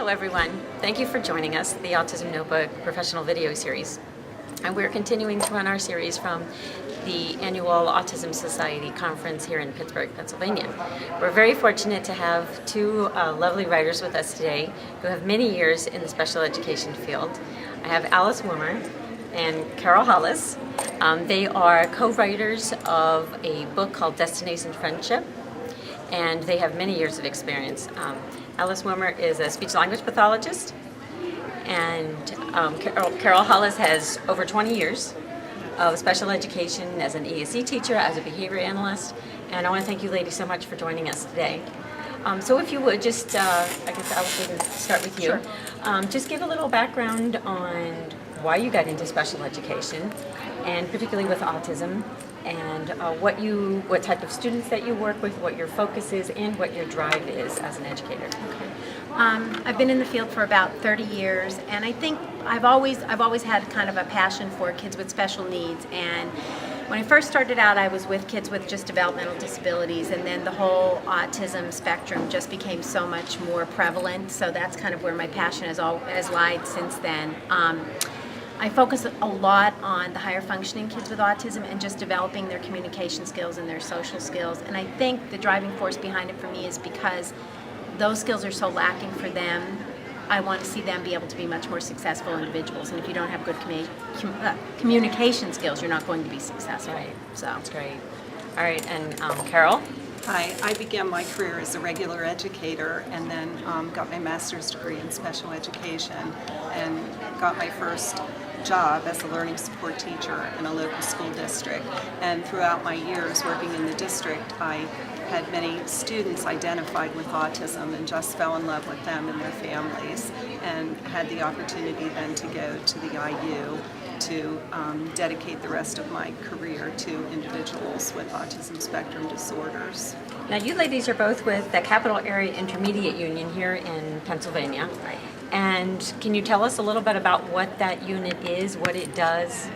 Hello everyone. Thank you for joining us, the Autism Notebook professional video series. And we're continuing to run our series from the annual Autism Society conference here in Pittsburgh, Pennsylvania. We're very fortunate to have two lovely writers with us today who have many years in the special education field. I have Alice Womer and Carol Hollis. They are co-writers of a book called Destination Friendship, and they have many years of experience. Alice Womer is a speech-language pathologist, and Carol Hollis has over 20 years of special education as an ESE teacher, as a behavior analyst, and I want to thank you ladies so much for joining us today. So if you would, just, I guess Alice, we can start with you. Sure. Just give a little background on why you got into special education, and particularly with autism, and what type of students that you work with, what your focus is, and what your drive is as an educator. Okay. I've been in the field for about 30 years, and I think I've always had kind of a passion for kids with special needs. And when I first started out, I was with kids with just developmental disabilities, and then the whole autism spectrum just became so much more prevalent. So that's kind of where my passion has lied since then. I focus a lot on the higher functioning kids with autism and just developing their communication skills and their social skills. And I think the driving force behind it for me is because those skills are so lacking for them. I want to see them be able to be much more successful individuals. And if you don't have good communication skills, you're not going to be successful. Right. So That's great. All right, and Carol? Hi, I began my career as a regular educator and then got my master's degree in special education and got my first job as a learning support teacher in a local school district. And throughout my years working in the district, I had many students identified with autism and just fell in love with them and their families, and had the opportunity then to go to the IU to dedicate the rest of my career to individuals with autism spectrum disorders. Now you ladies are both with the Capital Area Intermediate Union here in Pennsylvania. Right. And can you tell us a little bit about what that unit is, what it does?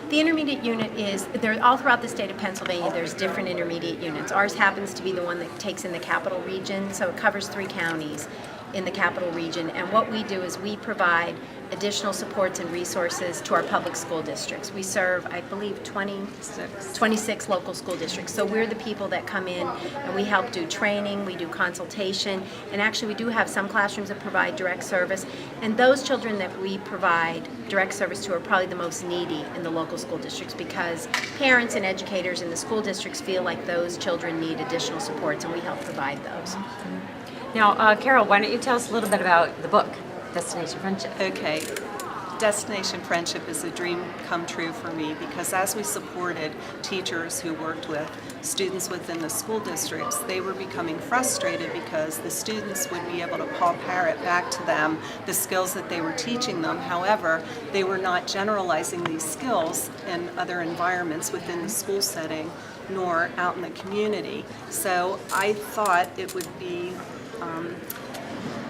the intermediate unit is, there all throughout the state of Pennsylvania, there's different intermediate units. Ours happens to be the one that takes in the capital region, so it covers 3 counties in the capital region. And what we do is we provide additional supports and resources to our public school districts. We serve, I believe, 26 local school districts. So we're the people that come in and we help do training, we do consultation, and actually we do have some classrooms that provide direct service. And those children that we provide direct service to are probably the most needy in the local school districts, because parents and educators in the school districts feel like those children need additional supports, and we help provide those. Now, Carol, why don't you tell us a little bit about the book, Destination Friendship? Okay. Destination Friendship is a dream come true for me, because as we supported teachers who worked with students within the school districts, they were becoming frustrated because the students would be able to Paul Parrot back to them the skills that they were teaching them. However, they were not generalizing these skills in other environments within the school setting nor out in the community. So I thought it would be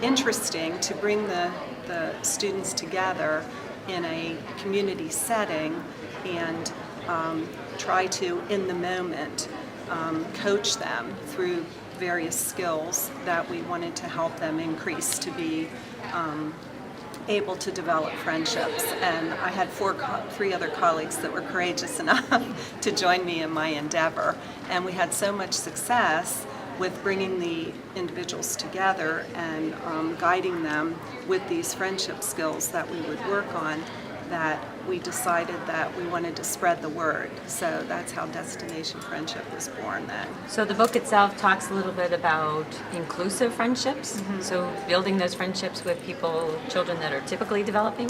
interesting to bring the students together in a community setting and try to, in the moment, coach them through various skills that we wanted to help them increase to be able to develop friendships. And I had 3 other colleagues that were courageous enough to join me in my endeavor. And we had so much success with bringing the individuals together and guiding them with these friendship skills that we would work on, that we decided that we wanted to spread the word. So that's how Destination Friendship was born then. So the book itself talks a little bit about inclusive friendships, so building those friendships with children that are typically developing.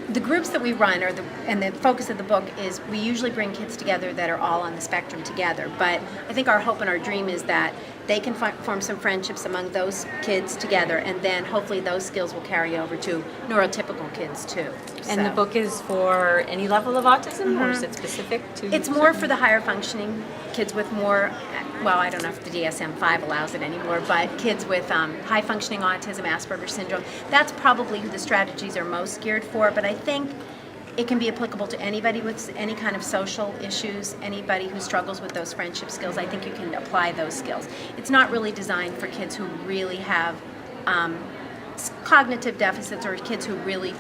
The groups that we run, and the focus of the book is, we usually bring kids together that are all on the spectrum together. But I think our hope and our dream is that they can form some friendships among those kids together, and then hopefully those skills will carry over to neurotypical kids too. And the book is for any level of autism, or is it specific to? It's more for the higher functioning kids with more, well, I don't know if the DSM-5 allows it anymore, but kids with high functioning autism, Asperger's syndrome. That's probably who the strategies are most geared for, but I think it can be applicable to anybody with any kind of social issues, anybody who struggles with those friendship skills. I think you can apply those skills. It's not really designed for kids who really have cognitive deficits or kids who really,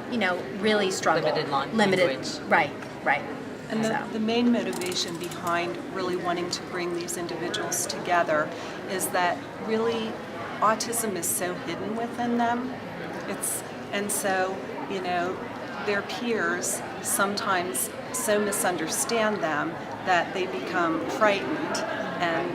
really struggle. Language. Right. And So. the main motivation behind really wanting to bring these individuals together is that really autism is so hidden within them. And so, their peers sometimes so misunderstand them that they become frightened and,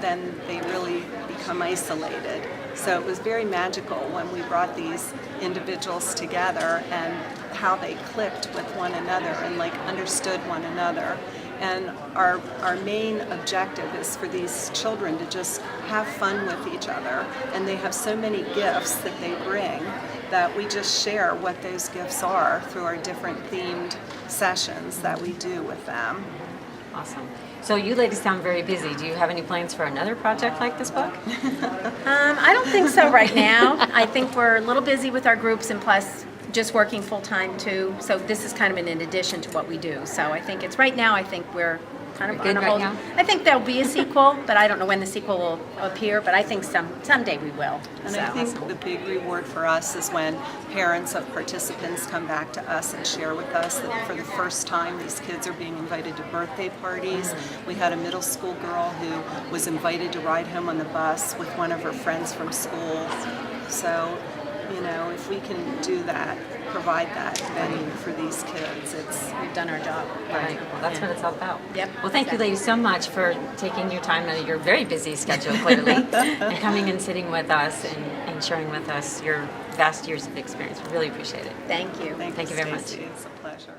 then they really become isolated. So it was very magical when we brought these individuals together and how they clicked with one another and understood one another. And our main objective is for these children to just have fun with each other. And they have so many gifts that they bring that we just share what those gifts are through our different themed sessions that we do with them. Awesome. So you ladies sound very busy. Do you have any plans for another project like this book? I don't think so right now. I think we're a little busy with our groups and plus just working full time too. So this is kind of in addition to what we do. So I think it's right now. I think we're kind of We're good on a right hold. now? I think there'll be a sequel, but I don't know when the sequel will appear. But I think someday we will. And So. I think the big reward for us is when parents of participants come back to us and share with us that for the first time these kids are being invited to birthday parties. We had a middle school girl who was invited to ride home on the bus with one of her friends from school. So, if we can do that, provide that venue for these kids, We've done our job. Right. Well, that's what it's all about. Yep. Well, thank you, Exactly. ladies, so much for taking your time out of your very busy schedule, clearly, and coming and sitting with us and sharing with us your vast years of experience. We really appreciate it. Thank you. Thank you very much. Stacey. It's a pleasure.